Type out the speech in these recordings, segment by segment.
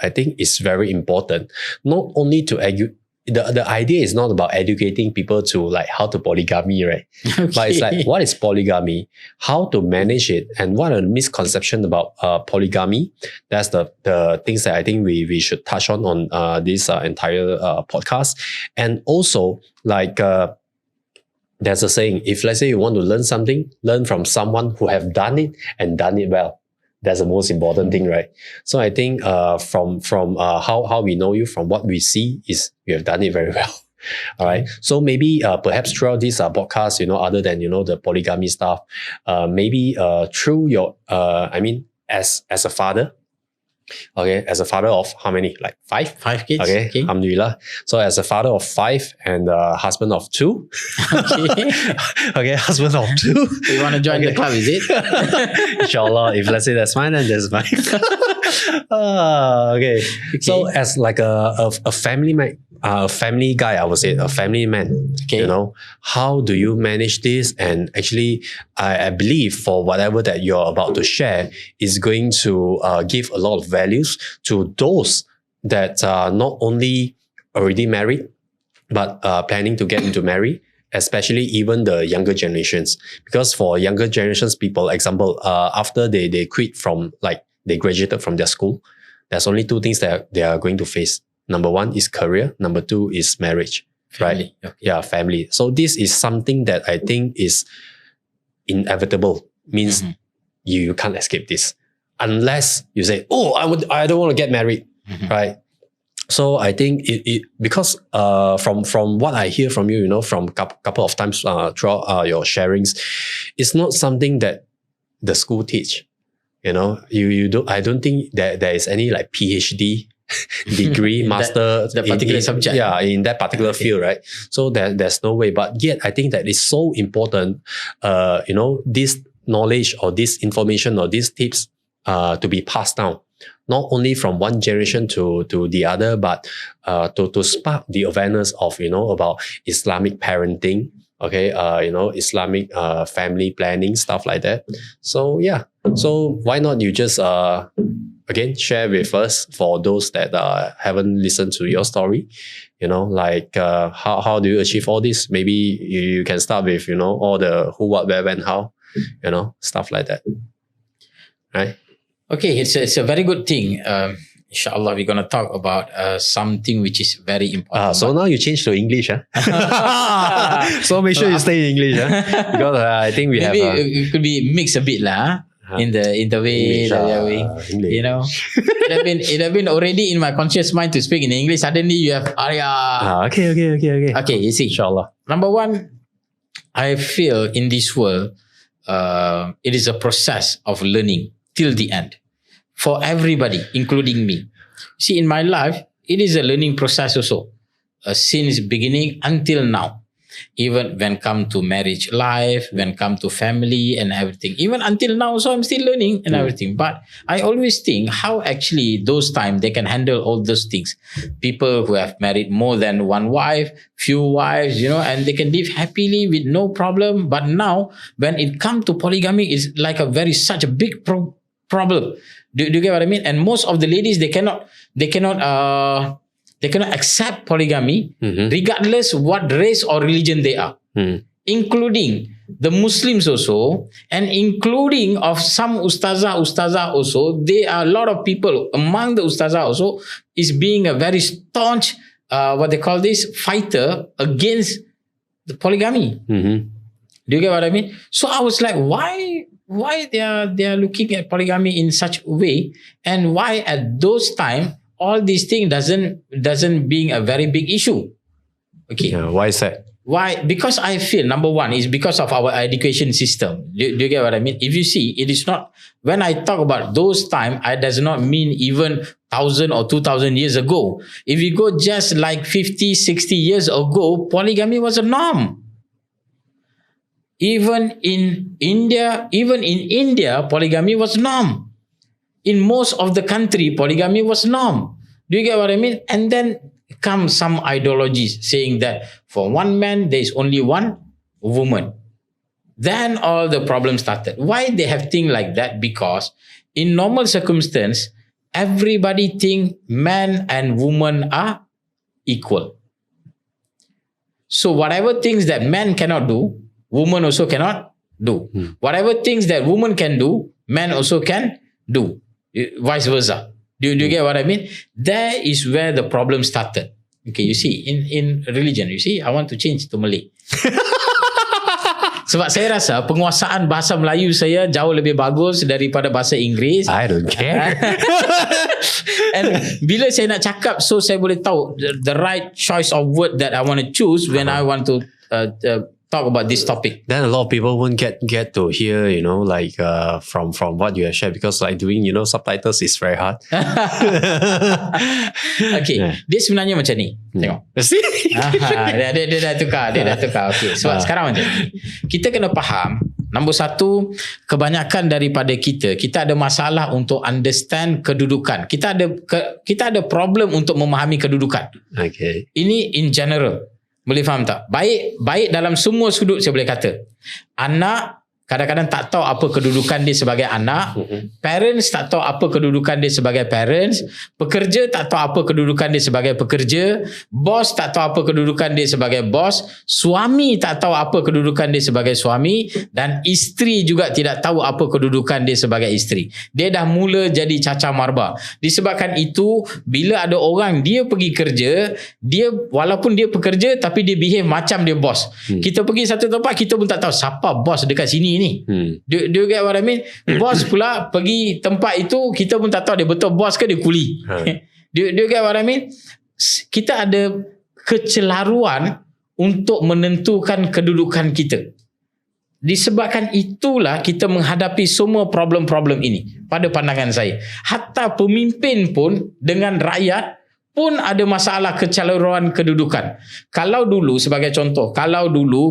I think is very important. Not only to the idea is not about educating people to like how to polygamy, right? Okay. But it's like, what is polygamy? How to manage it? And what are the misconceptions about polygamy? That's the things that I think we should touch on this entire podcast. And also, like, there's a saying, if let's say you want to learn something, learn from someone who have done it and done it well. That's the most important thing, right? So I think from how we know you, from what we see, is you have done it very well. All right. So maybe perhaps throughout this podcast, other than the polygamy stuff, maybe through your as a father. Okay, as a father of how many? Like 5? 5 kids. Okay, Alhamdulillah. So as a father of 5 and husband of 2. Okay. Okay, husband of 2. You want to join the club, is it? Inshallah, if let's say that's mine, then that's mine. Okay. So as like a family man, a family guy, I would say a family man. Okay. How do you manage this? And actually, I believe for whatever that you're about to share is going to give a lot of values to those that are not only already married, but planning to get into marry, especially even the younger generations. Because for younger generations people, example, after they quit from, like, they graduated from their school, there's only 2 things that they are going to face. Number 1 is career. Number 2 is marriage. Family. Right? Okay. Yeah, family. So this is something that I think is inevitable. Means you can't escape this. Unless you say, I don't want to get married. Right? So I think it because from what I hear from you, from couple of times throughout your sharings, it's not something that the school teach. I don't think that there is any like PhD degree, master that particular subject. Yeah, in that particular field, right? So there's no way. But yet I think that it's so important, this knowledge or this information or these tips to be passed down, not only from one generation to the other, but to spark the awareness of about Islamic parenting, okay, Islamic family planning, stuff like that. So yeah, so why not you just again share with us, for those that haven't listened to your story, like how do you achieve all this? Maybe you can start with all the who, what, where, when, how, stuff like that, right? Okay, it's a very good thing. Inshallah, we're going to talk about something which is very important. So now you change to English, huh? So make sure you stay in English, huh? Because I think we maybe have... it could be mixed a bit lah, in the way that we are going. English. It have been already in my conscious mind to speak in English. Suddenly you have Okay. Okay, you see. Inshallah. Number 1, I feel in this world, it is a process of learning till the end for everybody, including me. See, in my life, it is a learning process also, since beginning until now. Even when come to marriage life, when come to family and everything, even until now, so I'm still learning and everything. But I always think how actually those time they can handle all those things. People who have married more than one wife, few wives, and they can live happily with no problem. But now, when it comes to polygamy, it's like such a big problem. Do you get what I mean? And most of the ladies, they cannot accept polygamy, regardless what race or religion they are, including the Muslims also, and including of some ustazah also. There are a lot of people among the ustazah also is being a very staunch, what they call this, fighter against the polygamy. Do you get what I mean? So I was like, why they are looking at polygamy in such a way, and why at those time all these things doesn't being a very big issue. Okay. Yeah, why is that? Why? Because I feel, number 1 is because of our education system. Do you get what I mean? If you see, it is not, when I talk about those time, I does not mean even 1,000 or 2,000 years ago. If you go just like 50, 60 years ago, polygamy was a norm. Even in India, polygamy was norm. In most of the country, polygamy was norm. Do you get what I mean? And then come some ideologies saying that for one man, there is only one woman. Then all the problems started. Why they have things like that? Because in normal circumstance, everybody think man and woman are equal. So whatever things that man cannot do, woman also cannot do. Whatever things that woman can do, man also can do. Vice versa. Do you get what I mean? There is where the problem started. Okay, you see, in religion, you see, I want to change to Malay. Sebab saya rasa penguasaan bahasa Melayu saya jauh lebih bagus daripada bahasa Inggeris. I don't care. And bila saya nak cakap, so saya boleh tahu the right choice of word that I want to choose when I want to talk about this topic. Then a lot of people won't get to hear, like from what you have shared, because like doing, subtitles is very hard. Okay, dia sebenarnya macam ni. Tengok. Dia dah tukar. Okay, sebab sekarang macam ni. Kita kena faham, nombor satu, kebanyakan daripada kita ada masalah untuk understand kedudukan. Kita ada problem untuk memahami kedudukan. Okay. Ini in general. Boleh faham tak? Baik dalam semua sudut saya boleh kata. Anak kadang-kadang tak tahu apa kedudukan dia sebagai anak. Parents tak tahu apa kedudukan dia sebagai parents. Pekerja tak tahu apa kedudukan dia sebagai pekerja. Bos tak tahu apa kedudukan dia sebagai bos. Suami tak tahu apa kedudukan dia sebagai suami. Dan isteri juga tidak tahu apa kedudukan dia sebagai isteri. Dia dah mula jadi cacah marba. Disebabkan itu, bila ada orang dia pergi kerja, dia walaupun dia pekerja tapi dia behave macam dia bos. Kita pergi satu tempat, kita pun tak tahu siapa bos dekat sini ni. Do you get what I mean? Bos pula pergi tempat itu, kita pun tak tahu dia betul bos ke dia kuli. Do you get what I mean? Kita ada kecelaruan untuk menentukan kedudukan kita. Disebabkan itulah kita menghadapi semua problem-problem ini. Pada pandangan saya, hatta pemimpin pun dengan rakyat pun ada masalah kecelaruan kedudukan. Kalau dulu, sebagai contoh,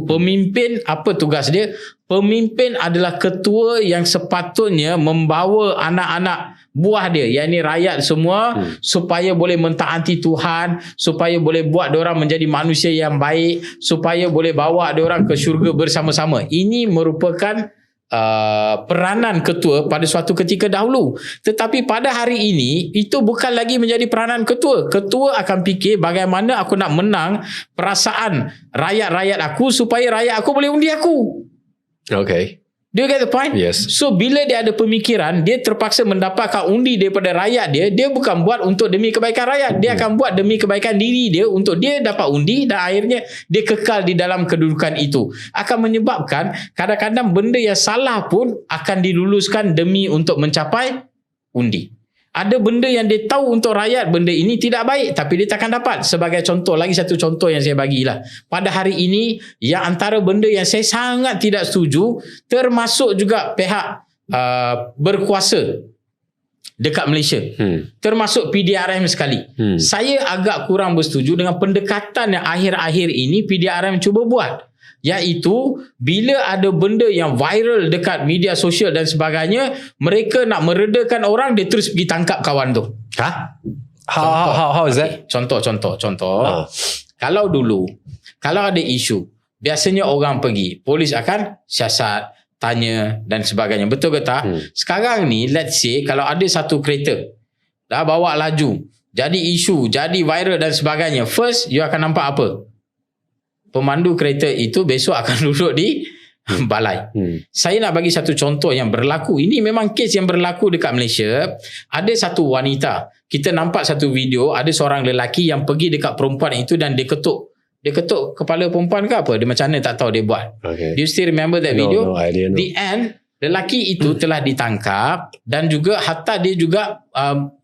pemimpin apa tugas dia? Pemimpin adalah ketua yang sepatutnya membawa anak-anak buah dia, yakni rakyat semua, supaya boleh mentaati Tuhan, supaya boleh buat diorang menjadi manusia yang baik, supaya boleh bawa diorang ke syurga bersama-sama. Ini merupakan peranan ketua pada suatu ketika dahulu. Tetapi pada hari ini, itu bukan lagi menjadi peranan ketua. Ketua akan fikir bagaimana aku nak menang perasaan rakyat-rakyat aku supaya rakyat aku boleh undi aku. Okay. Do you get the point? Yes. So bila dia ada pemikiran, dia terpaksa mendapatkan undi daripada rakyat dia, dia bukan buat untuk demi kebaikan rakyat, dia akan buat demi kebaikan diri dia, untuk dia dapat undi, dan akhirnya dia kekal di dalam kedudukan itu. Akan menyebabkan kadang-kadang benda yang salah pun akan diluluskan demi untuk mencapai undi. Ada benda yang dia tahu untuk rakyat, benda ini tidak baik, tapi dia takkan dapat. Sebagai contoh, lagi satu contoh yang saya bagilah. Pada hari ini, yang antara benda yang saya sangat tidak setuju, termasuk juga pihak berkuasa dekat Malaysia, termasuk PDRM sekali. Saya agak kurang bersetuju dengan pendekatan yang akhir-akhir ini PDRM cuba buat. Iaitu bila ada benda yang viral dekat media sosial dan sebagainya, mereka nak meredakan orang, dia terus pergi tangkap kawan tu. How is that? Contoh. Kalau dulu, kalau ada isu, biasanya orang pergi, polis akan siasat, tanya dan sebagainya. Betul ke tak? Sekarang ni, let's say kalau ada satu kereta dah bawa laju, jadi isu, jadi viral dan sebagainya, first you akan nampak apa? Pemandu kereta itu besok akan duduk di balai. Saya nak bagi satu contoh yang berlaku. Ini memang kes yang berlaku dekat Malaysia. Ada satu wanita, kita nampak satu video, ada seorang lelaki yang pergi dekat perempuan itu dan dia ketuk kepala perempuan ke apa, dia macam mana tak tahu dia buat. Do you still remember that video? No idea. The end, lelaki itu telah ditangkap dan juga hatta dia juga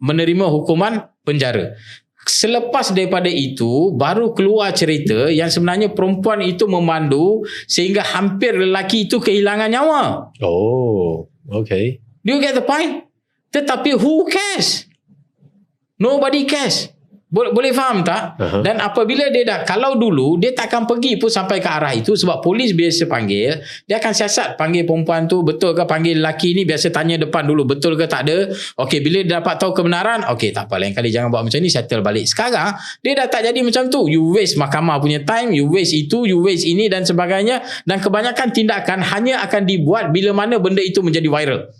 menerima hukuman penjara. Selepas daripada itu, baru keluar cerita yang sebenarnya perempuan itu memandu sehingga hampir lelaki itu kehilangan nyawa. Oh, okay. Do you get the point? Tetapi who cares? Nobody cares. Boleh faham tak? Dan apabila dia dah, kalau dulu dia takkan pergi pun sampai ke arah itu, sebab polis biasa panggil, dia akan siasat panggil perempuan tu, betul ke, panggil lelaki ni, biasa tanya depan dulu, betul ke tak ada. Okey, bila dia dapat tahu kebenaran, okey tak apa, lain kali jangan buat macam ni, settle balik. Sekarang dia dah tak jadi macam tu. You waste mahkamah punya time, you waste itu, you waste ini dan sebagainya, dan kebanyakan tindakan hanya akan dibuat bila mana benda itu menjadi viral.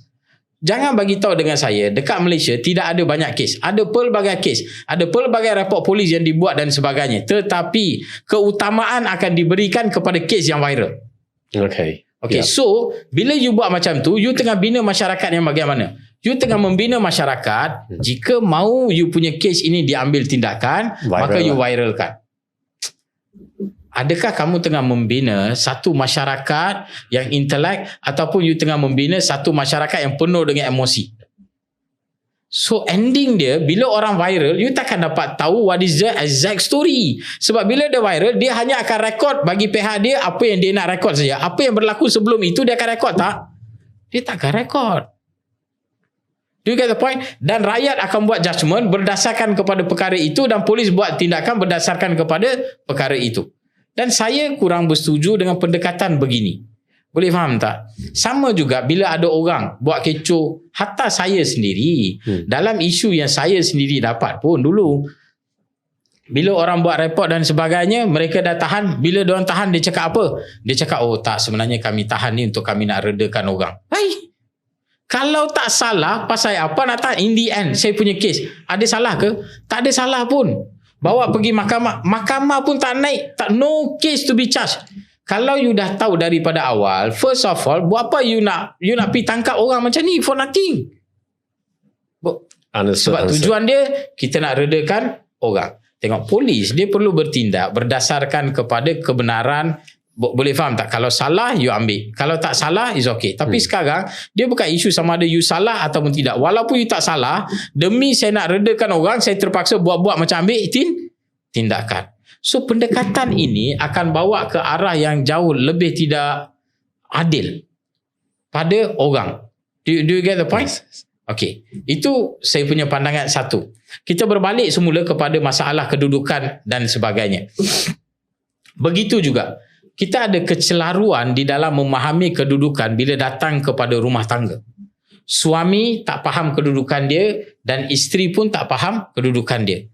Jangan bagi tahu dengan saya dekat Malaysia tidak ada banyak kes. Ada pelbagai kes. Ada pelbagai raport polis yang dibuat dan sebagainya. Tetapi keutamaan akan diberikan kepada kes yang viral. Okay. Okay, so bila you buat macam tu, you tengah bina masyarakat yang bagaimana? You tengah membina masyarakat, jika mahu you punya kes ini diambil tindakan, maka you viralkan. Adakah kamu tengah membina satu masyarakat yang intelek ataupun you tengah membina satu masyarakat yang penuh dengan emosi? So ending dia, bila orang viral, you takkan dapat tahu what is the exact story. Sebab bila dia viral, dia hanya akan rekod bagi pihak dia apa yang dia nak rekod saja. Apa yang berlaku sebelum itu dia akan rekod tak? Dia tak akan rekod. Do you get the point? Dan rakyat akan buat judgement berdasarkan kepada perkara itu dan polis buat tindakan berdasarkan kepada perkara itu. Dan saya kurang bersetuju dengan pendekatan begini. Boleh faham tak? Sama juga bila ada orang buat kecoh, hatta saya sendiri, dalam isu yang saya sendiri dapat pun dulu, bila orang buat report dan sebagainya, mereka dah tahan. Bila diorang tahan, dia cakap apa? Dia cakap, oh tak, sebenarnya kami tahan ni untuk kami nak redakan orang. Hai, kalau tak salah, pasal apa nak tahan? In the end, saya punya kes, ada salah ke? Tak ada salah pun. Bawa pergi mahkamah. Mahkamah pun tak naik. Tak, no case to be charged. Kalau you dah tahu daripada awal, first of all, buat apa you nak pergi tangkap orang macam ni for nothing? Sebab tujuan dia, kita nak redakan orang. Tengok polis, dia perlu bertindak berdasarkan kepada kebenaran. Boleh faham tak? Kalau salah, you ambil. Kalau tak salah, is okay. Tapi sekarang, dia bukan isu sama ada you salah ataupun tidak. Walaupun you tak salah, demi saya nak redakan orang, saya terpaksa buat-buat macam ambil tindakan. So, pendekatan ini akan bawa ke arah yang jauh lebih tidak adil pada orang. Do you get the point? Okay. Itu saya punya pandangan satu. Kita berbalik semula kepada masalah kedudukan dan sebagainya. Begitu juga. Kita ada kecelaruan di dalam memahami kedudukan bila datang kepada rumah tangga. Suami tak faham kedudukan dia dan isteri pun tak faham kedudukan dia.